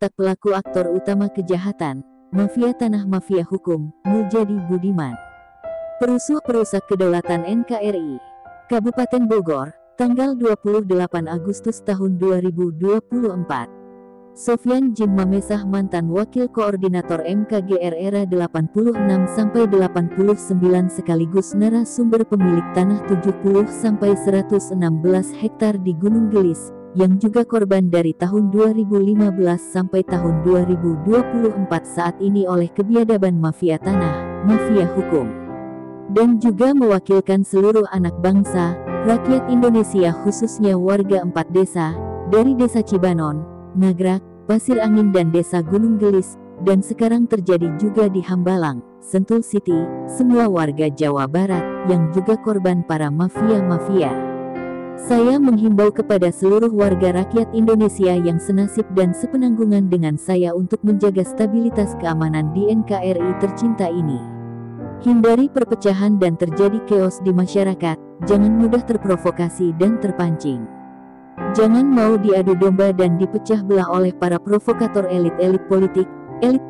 otak pelaku aktor utama kejahatan, mafia tanah mafia hukum, Muljadi Budiman. Perusuh perusak kedaulatan NKRI. Kabupaten Bogor, tanggal 28 Agustus tahun 2024. Sofyan Jim Mamesah, mantan Wakil Koordinator MKGR era 86-89 sekaligus narasumber pemilik tanah 70-116 hektar di Gunung Gelis, yang juga korban dari tahun 2015 sampai tahun 2024 saat ini oleh kebiadaban mafia tanah, mafia hukum. Dan juga mewakilkan seluruh anak bangsa, rakyat Indonesia khususnya warga 4 desa, dari Desa Cibanon, Nagrak, Pasir Angin dan Desa Gunung Gelis, dan sekarang terjadi juga di Hambalang, Sentul City, semua warga Jawa Barat, yang juga korban para mafia-mafia. Saya menghimbau kepada seluruh warga rakyat Indonesia yang senasib dan sepenanggungan dengan saya untuk menjaga stabilitas keamanan di NKRI tercinta ini. Hindari perpecahan dan terjadi chaos di masyarakat, jangan mudah terprovokasi dan terpancing. Jangan mau diadu domba dan dipecah belah oleh para provokator elit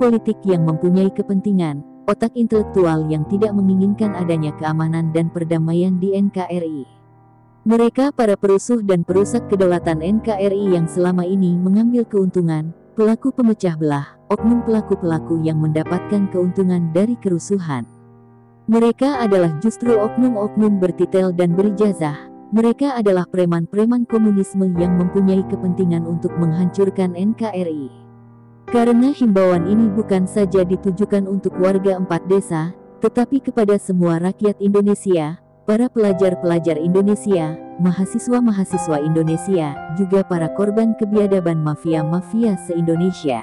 politik yang mempunyai kepentingan, otak intelektual yang tidak menginginkan adanya keamanan dan perdamaian di NKRI. Mereka para perusuh dan perusak kedaulatan NKRI yang selama ini mengambil keuntungan, pelaku pemecah belah, oknum pelaku-pelaku yang mendapatkan keuntungan dari kerusuhan. Mereka adalah justru oknum-oknum bertitel dan berijazah. Mereka adalah preman-preman komunisme yang mempunyai kepentingan untuk menghancurkan NKRI. Karena himbauan ini bukan saja ditujukan untuk warga 4 desa, tetapi kepada semua rakyat Indonesia, para pelajar-pelajar Indonesia, mahasiswa-mahasiswa Indonesia, juga para korban kebiadaban mafia-mafia se-Indonesia.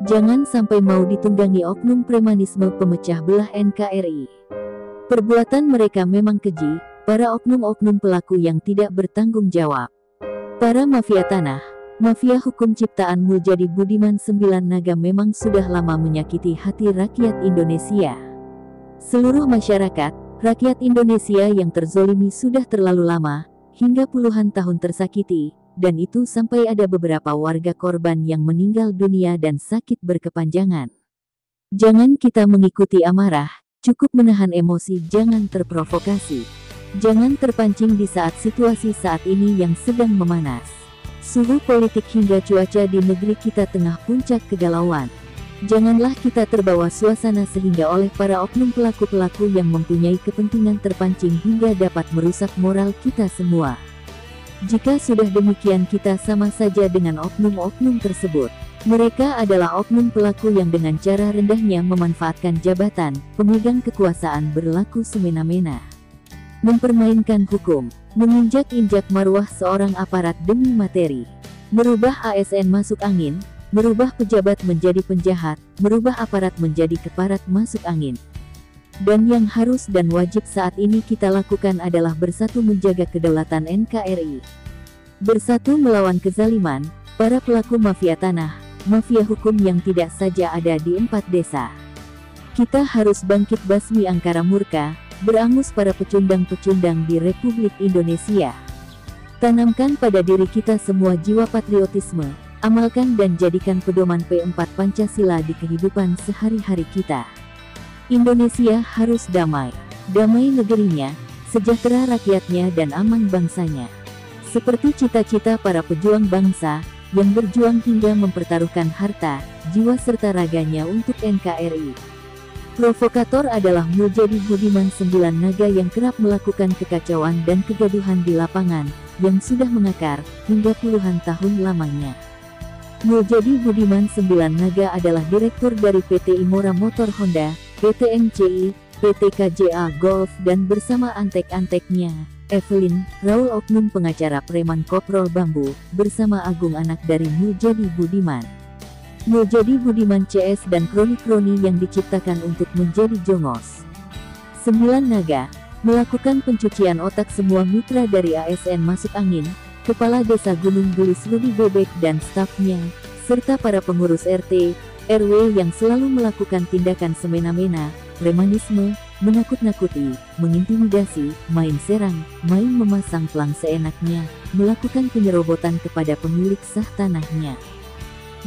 Jangan sampai mau ditunggangi oknum premanisme pemecah belah NKRI. Perbuatan mereka memang keji, para oknum-oknum pelaku yang tidak bertanggung jawab. Para mafia tanah, mafia hukum ciptaan Muljadi Budiman 9 Naga memang sudah lama menyakiti hati rakyat Indonesia. Seluruh masyarakat, rakyat Indonesia yang terzolimi sudah terlalu lama, hingga puluhan tahun tersakiti, dan itu sampai ada beberapa warga korban yang meninggal dunia dan sakit berkepanjangan. Jangan kita mengikuti amarah, cukup menahan emosi, jangan terprovokasi. Jangan terpancing di saat situasi saat ini yang sedang memanas. Suhu politik hingga cuaca di negeri kita tengah puncak kegalauan. Janganlah kita terbawa suasana sehingga oleh para oknum pelaku-pelaku yang mempunyai kepentingan terpancing hingga dapat merusak moral kita semua. Jika sudah demikian kita sama saja dengan oknum-oknum tersebut. Mereka adalah oknum pelaku yang dengan cara rendahnya memanfaatkan jabatan, pemegang kekuasaan berlaku semena-mena. Mempermainkan hukum, menginjak-injak marwah seorang aparat demi materi, merubah ASN masuk angin, merubah pejabat menjadi penjahat, merubah aparat menjadi keparat masuk angin. Dan yang harus dan wajib saat ini kita lakukan adalah bersatu menjaga kedaulatan NKRI. Bersatu melawan kezaliman, para pelaku mafia tanah, mafia hukum yang tidak saja ada di 4 desa. Kita harus bangkit basmi angkara murka, berangus para pecundang-pecundang di Republik Indonesia. Tanamkan pada diri kita semua jiwa patriotisme, amalkan dan jadikan pedoman P4 Pancasila di kehidupan sehari-hari kita. Indonesia harus damai, damai negerinya, sejahtera rakyatnya dan aman bangsanya. Seperti cita-cita para pejuang bangsa, yang berjuang hingga mempertaruhkan harta, jiwa serta raganya untuk NKRI. Provokator adalah Muljadi Budiman 9 Naga yang kerap melakukan kekacauan dan kegaduhan di lapangan, yang sudah mengakar, hingga puluhan tahun lamanya. Muljadi Budiman 9 Naga adalah direktur dari PT Imora Motor Honda, PT MCI, PT KJA Golf dan bersama antek-anteknya, Evelyn, Raul oknum pengacara preman Koprol Bambu, bersama Agung anak dari Muljadi Budiman. Muljadi Budiman CS dan kroni-kroni yang diciptakan untuk menjadi jongos. 9 Naga, melakukan pencucian otak semua mitra dari ASN masuk angin, Kepala Desa Gunung Gelis Rudi Bebek dan stafnya, serta para pengurus RT, RW yang selalu melakukan tindakan semena-mena, premanisme, menakut-nakuti, mengintimidasi, main serang, main memasang pelang seenaknya, melakukan penyerobotan kepada pemilik sah tanahnya.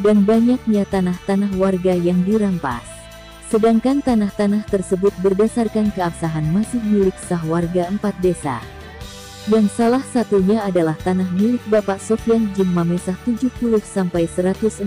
dan banyaknya tanah-tanah warga yang dirampas. Sedangkan tanah-tanah tersebut berdasarkan keabsahan masih milik sah warga 4 desa. Yang salah satunya adalah tanah milik Bapak Sofyan Jim Mamesah 70-116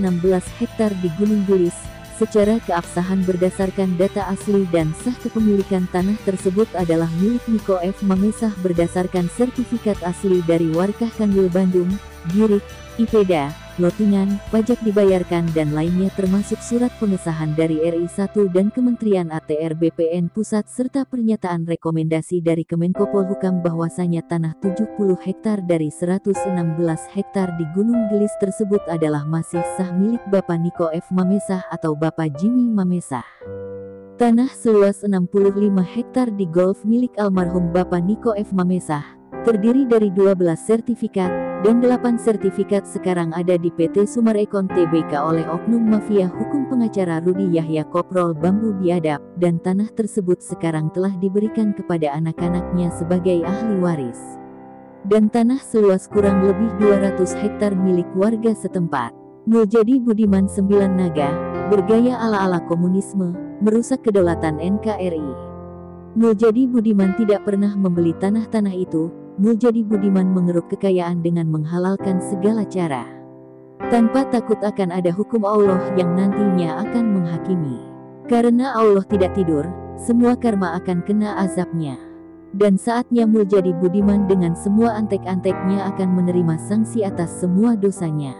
hektar di Gunung Gelis. Secara keabsahan berdasarkan data asli dan sah kepemilikan tanah tersebut adalah milik Niko F. Mamesah berdasarkan sertifikat asli dari Warkah Kanwil Bandung, Girik, Ipeda, lotingan, pajak dibayarkan dan lainnya termasuk surat pengesahan dari RI 1 dan Kementerian ATR BPN Pusat serta pernyataan rekomendasi dari Kemenko Polhukam bahwasanya tanah 70 hektar dari 116 hektar di Gunung Gelis tersebut adalah masih sah milik Bapak Niko F. Mamesah atau Bapak Jimmy Mamesah. Tanah seluas 65 hektar di Golf milik almarhum Bapak Niko F. Mamesah, terdiri dari 12 sertifikat, dan 8 sertifikat sekarang ada di PT Sumarekon Tbk oleh oknum mafia hukum pengacara Rudi Yahya Koprol Bambu Biadab, dan tanah tersebut sekarang telah diberikan kepada anak-anaknya sebagai ahli waris. Dan tanah seluas kurang lebih 200 hektar milik warga setempat. Muljadi Budiman 9 Naga, bergaya ala-ala komunisme, merusak kedaulatan NKRI. Muljadi Budiman tidak pernah membeli tanah-tanah itu. Muljadi Budiman mengeruk kekayaan dengan menghalalkan segala cara. Tanpa takut akan ada hukum Allah yang nantinya akan menghakimi. Karena Allah tidak tidur, semua karma akan kena azabnya. Dan saatnya Muljadi Budiman dengan semua antek-anteknya akan menerima sanksi atas semua dosanya.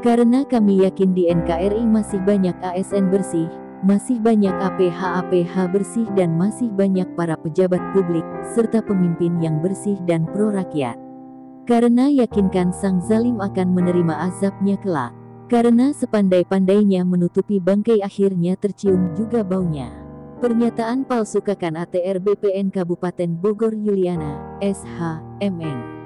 Karena kami yakin di NKRI masih banyak ASN bersih, masih banyak APH-APH bersih dan masih banyak para pejabat publik, serta pemimpin yang bersih dan pro rakyat. Karena yakinkan sang zalim akan menerima azabnya kelak. Karena sepandai-pandainya menutupi bangkai akhirnya tercium juga baunya. Pernyataan palsu Kakan ATR BPN Kabupaten Bogor Yuliana, SH, MN.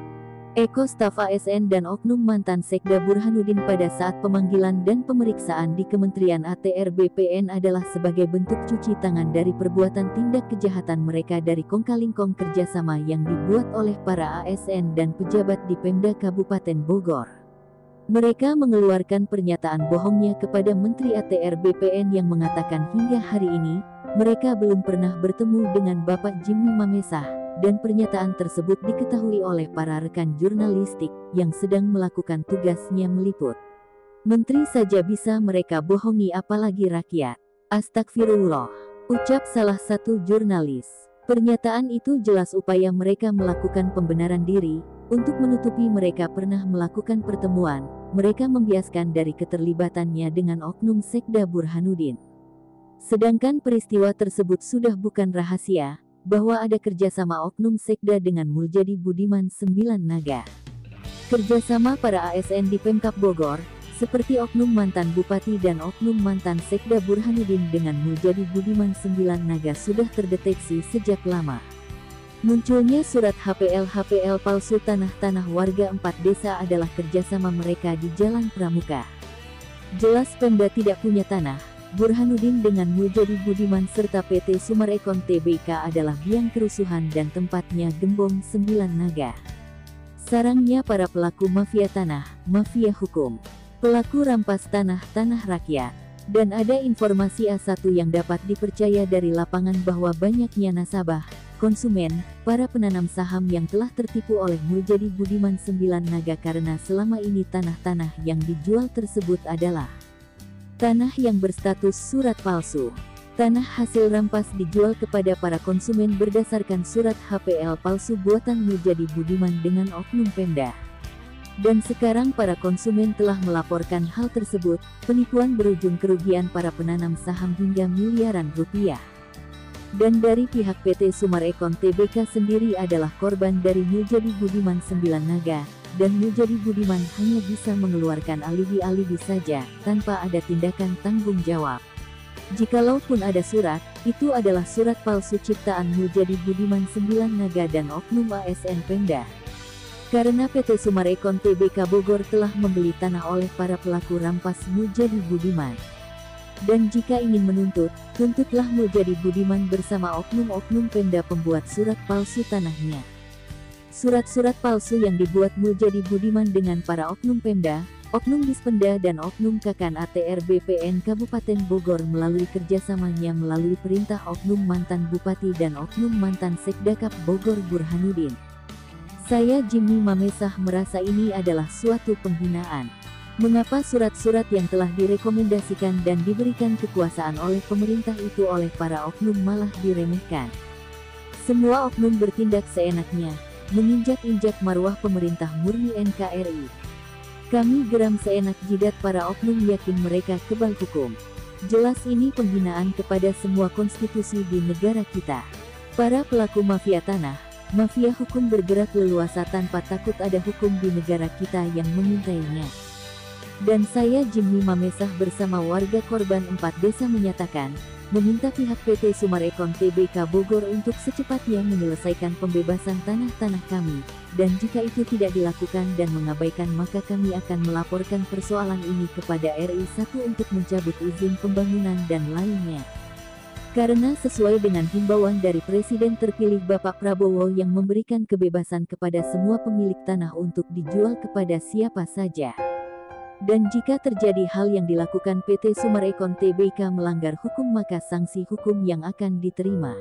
Eko staf ASN dan oknum mantan Sekda Burhanuddin pada saat pemanggilan dan pemeriksaan di Kementerian ATR BPN adalah sebagai bentuk cuci tangan dari perbuatan tindak kejahatan mereka dari kongkalingkong kerjasama yang dibuat oleh para ASN dan pejabat di Pemda Kabupaten Bogor. Mereka mengeluarkan pernyataan bohongnya kepada Menteri ATR BPN yang mengatakan hingga hari ini, mereka belum pernah bertemu dengan Bapak Jimmy Mamesah. Dan pernyataan tersebut diketahui oleh para rekan jurnalistik yang sedang melakukan tugasnya meliput. Menteri saja bisa mereka bohongi apalagi rakyat. Astagfirullah, ucap salah satu jurnalis. Pernyataan itu jelas upaya mereka melakukan pembenaran diri, untuk menutupi mereka pernah melakukan pertemuan, mereka membiaskan dari keterlibatannya dengan oknum Sekda Burhanuddin. Sedangkan peristiwa tersebut sudah bukan rahasia, bahwa ada kerjasama oknum Sekda dengan Muljadi Budiman 9 Naga. Kerjasama para ASN di Pemkab Bogor, seperti oknum mantan Bupati dan oknum mantan Sekda Burhanuddin dengan Muljadi Budiman 9 Naga sudah terdeteksi sejak lama. Munculnya surat HPL palsu tanah-tanah warga 4 desa adalah kerjasama mereka di Jalan Pramuka. Jelas Pemda tidak punya tanah. Burhanuddin dengan Muljadi Budiman serta PT Sumarekon Tbk adalah biang kerusuhan dan tempatnya Gembong 9 Naga. Sarangnya para pelaku mafia tanah, mafia hukum, pelaku rampas tanah-tanah rakyat. Dan ada informasi A1 yang dapat dipercaya dari lapangan bahwa banyaknya nasabah, konsumen, para penanam saham yang telah tertipu oleh Muljadi Budiman 9 Naga karena selama ini tanah-tanah yang dijual tersebut adalah tanah yang berstatus surat palsu. Tanah hasil rampas dijual kepada para konsumen berdasarkan surat HPL palsu buatan Muljadi Budiman dengan oknum Pemda. Dan sekarang para konsumen telah melaporkan hal tersebut, penipuan berujung kerugian para penanam saham hingga miliaran rupiah. Dan dari pihak PT Sumarekon Tbk sendiri adalah korban dari Muljadi Budiman 9 Naga. Dan Muljadi Budiman hanya bisa mengeluarkan alibi-alibi saja, tanpa ada tindakan tanggung jawab. Jikalaupun ada surat, itu adalah surat palsu ciptaan Muljadi Budiman 9 Naga dan oknum ASN Pemda. Karena PT Sumarekon Tbk Bogor telah membeli tanah oleh para pelaku rampas Muljadi Budiman. Dan jika ingin menuntut, tuntutlah Muljadi Budiman bersama oknum-oknum Pemda pembuat surat palsu tanahnya. Surat-surat palsu yang dibuat Muljadi Budiman dengan para oknum Pemda, Oknum Dispenda dan Oknum Kakan ATR BPN Kabupaten Bogor melalui kerjasamanya melalui perintah Oknum mantan Bupati dan Oknum mantan Sekdakap Bogor Burhanuddin. Saya Jimmy Mamesah merasa ini adalah suatu penghinaan. Mengapa surat-surat yang telah direkomendasikan dan diberikan kekuasaan oleh pemerintah itu oleh para oknum malah diremehkan? Semua oknum bertindak seenaknya, menginjak-injak marwah pemerintah murni NKRI. Kami geram seenak jidat para oknum yakin mereka kebal hukum. Jelas ini penghinaan kepada semua konstitusi di negara kita. Para pelaku mafia tanah, mafia hukum bergerak leluasa tanpa takut ada hukum di negara kita yang mengintainya. Dan saya Jimmy Mamesah bersama warga korban 4 desa menyatakan, meminta pihak PT Sumarekon Tbk Bogor untuk secepatnya menyelesaikan pembebasan tanah-tanah kami, dan jika itu tidak dilakukan dan mengabaikan maka kami akan melaporkan persoalan ini kepada RI 1 untuk mencabut izin pembangunan dan lainnya. Karena sesuai dengan himbauan dari Presiden terpilih Bapak Prabowo yang memberikan kebebasan kepada semua pemilik tanah untuk dijual kepada siapa saja. Dan jika terjadi hal yang dilakukan PT Sumarekon Tbk melanggar hukum maka sanksi hukum yang akan diterima.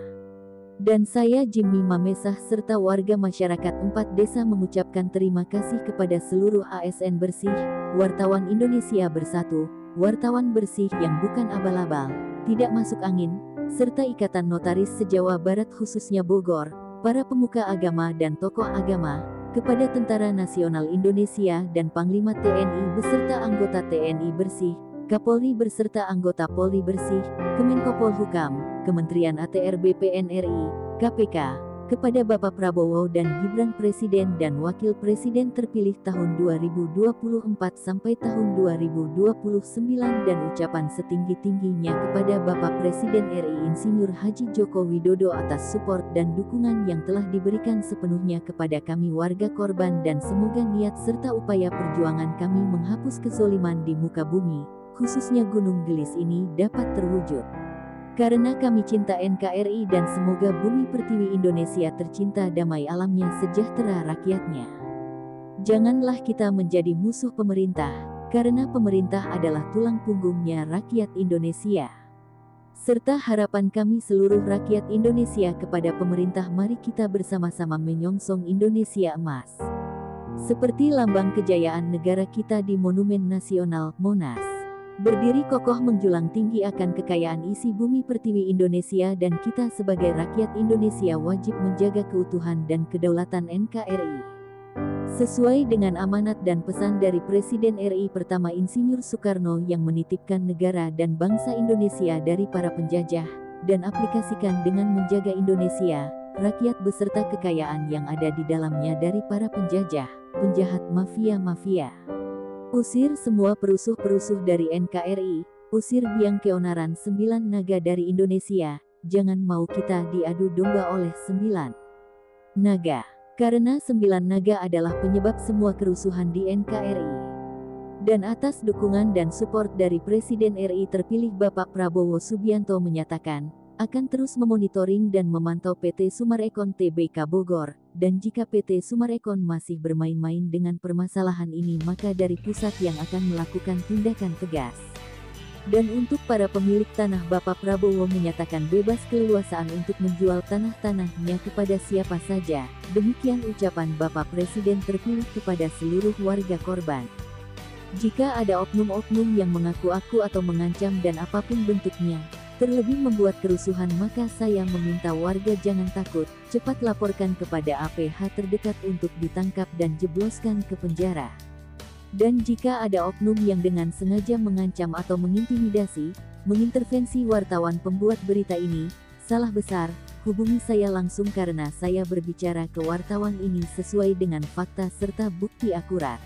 Dan saya Jimmy Mamesah serta warga masyarakat 4 desa mengucapkan terima kasih kepada seluruh ASN bersih, wartawan Indonesia Bersatu, wartawan bersih yang bukan abal-abal, tidak masuk angin, serta Ikatan Notaris se-Jawa Barat khususnya Bogor, para pemuka agama dan tokoh agama, kepada Tentara Nasional Indonesia dan Panglima TNI beserta anggota TNI Bersih, Kapolri beserta anggota Polri Bersih, Kemenko Polhukam, Kementerian ATR BPN RI, KPK, kepada Bapak Prabowo dan Gibran Presiden dan Wakil Presiden terpilih tahun 2024 sampai tahun 2029 dan ucapan setinggi-tingginya kepada Bapak Presiden RI Insinyur Haji Joko Widodo atas support dan dukungan yang telah diberikan sepenuhnya kepada kami warga korban dan semoga niat serta upaya perjuangan kami menghapus kezoliman di muka bumi, khususnya Gunung Gelis ini dapat terwujud. Karena kami cinta NKRI dan semoga bumi pertiwi Indonesia tercinta damai alamnya sejahtera rakyatnya. Janganlah kita menjadi musuh pemerintah, karena pemerintah adalah tulang punggungnya rakyat Indonesia. Serta harapan kami seluruh rakyat Indonesia kepada pemerintah mari kita bersama-sama menyongsong Indonesia emas. Seperti lambang kejayaan negara kita di Monumen Nasional, Monas. Berdiri kokoh menjulang tinggi akan kekayaan isi bumi pertiwi Indonesia dan kita sebagai rakyat Indonesia wajib menjaga keutuhan dan kedaulatan NKRI. Sesuai dengan amanat dan pesan dari Presiden RI pertama Insinyur Soekarno yang menitipkan negara dan bangsa Indonesia dari para penjajah, dan aplikasikan dengan menjaga Indonesia, rakyat beserta kekayaan yang ada di dalamnya dari para penjajah, penjahat mafia-mafia. Usir semua perusuh-perusuh dari NKRI, usir biang keonaran 9 naga dari Indonesia, jangan mau kita diadu domba oleh 9 naga. Karena 9 naga adalah penyebab semua kerusuhan di NKRI. Dan atas dukungan dan support dari Presiden RI terpilih Bapak Prabowo Subianto menyatakan, akan terus memonitoring dan memantau PT Sumarekon Tbk Bogor, dan jika PT Sumarekon masih bermain-main dengan permasalahan ini maka dari pusat yang akan melakukan tindakan tegas. Dan untuk para pemilik tanah Bapak Prabowo menyatakan bebas keleluasaan untuk menjual tanah-tanahnya kepada siapa saja, demikian ucapan Bapak Presiden terpilih kepada seluruh warga korban. Jika ada oknum-oknum yang mengaku-aku atau mengancam dan apapun bentuknya, terlebih membuat kerusuhan maka saya meminta warga jangan takut, cepat laporkan kepada APH terdekat untuk ditangkap dan jebloskan ke penjara. Dan jika ada oknum yang dengan sengaja mengancam atau mengintimidasi, mengintervensi wartawan pembuat berita ini, salah besar, hubungi saya langsung karena saya berbicara ke wartawan ini sesuai dengan fakta serta bukti akurat.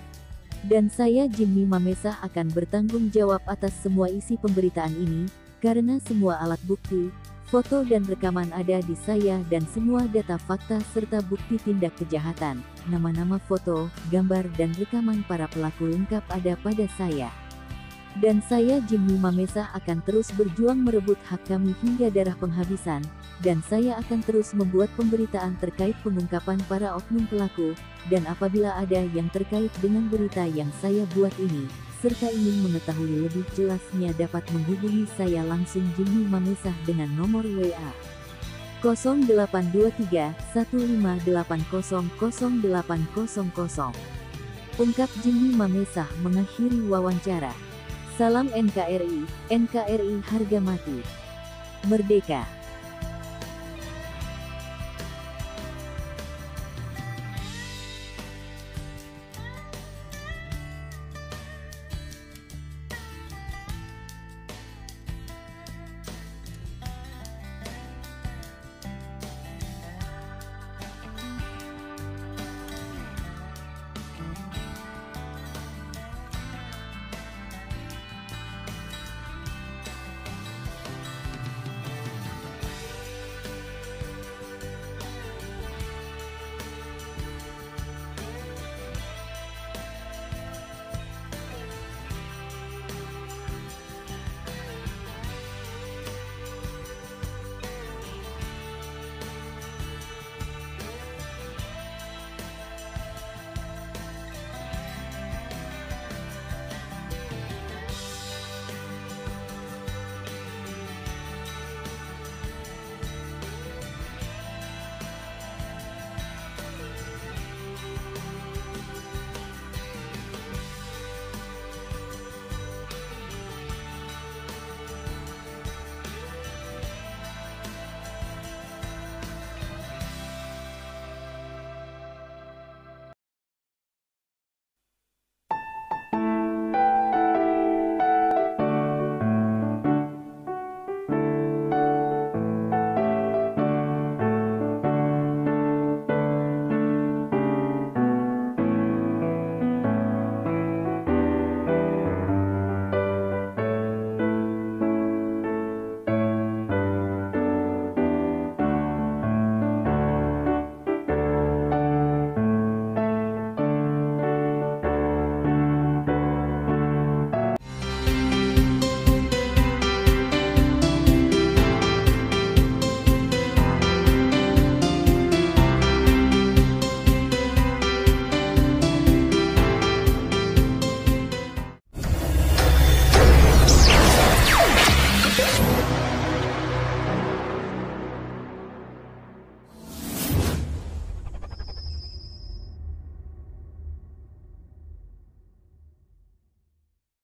Dan saya Jimmy Mamesah akan bertanggung jawab atas semua isi pemberitaan ini, karena semua alat bukti, foto dan rekaman ada di saya dan semua data fakta serta bukti tindak kejahatan, nama-nama foto, gambar dan rekaman para pelaku lengkap ada pada saya. Dan saya Jimmy Mamesa akan terus berjuang merebut hak kami hingga darah penghabisan, dan saya akan terus membuat pemberitaan terkait pengungkapan para oknum pelaku, dan apabila ada yang terkait dengan berita yang saya buat ini, serta ingin mengetahui lebih jelasnya dapat menghubungi saya langsung Jimmy Mamesa dengan nomor WA 0823 1580 0800. Ungkap Jimmy Mamesa mengakhiri wawancara. Salam NKRI, NKRI harga mati. Merdeka.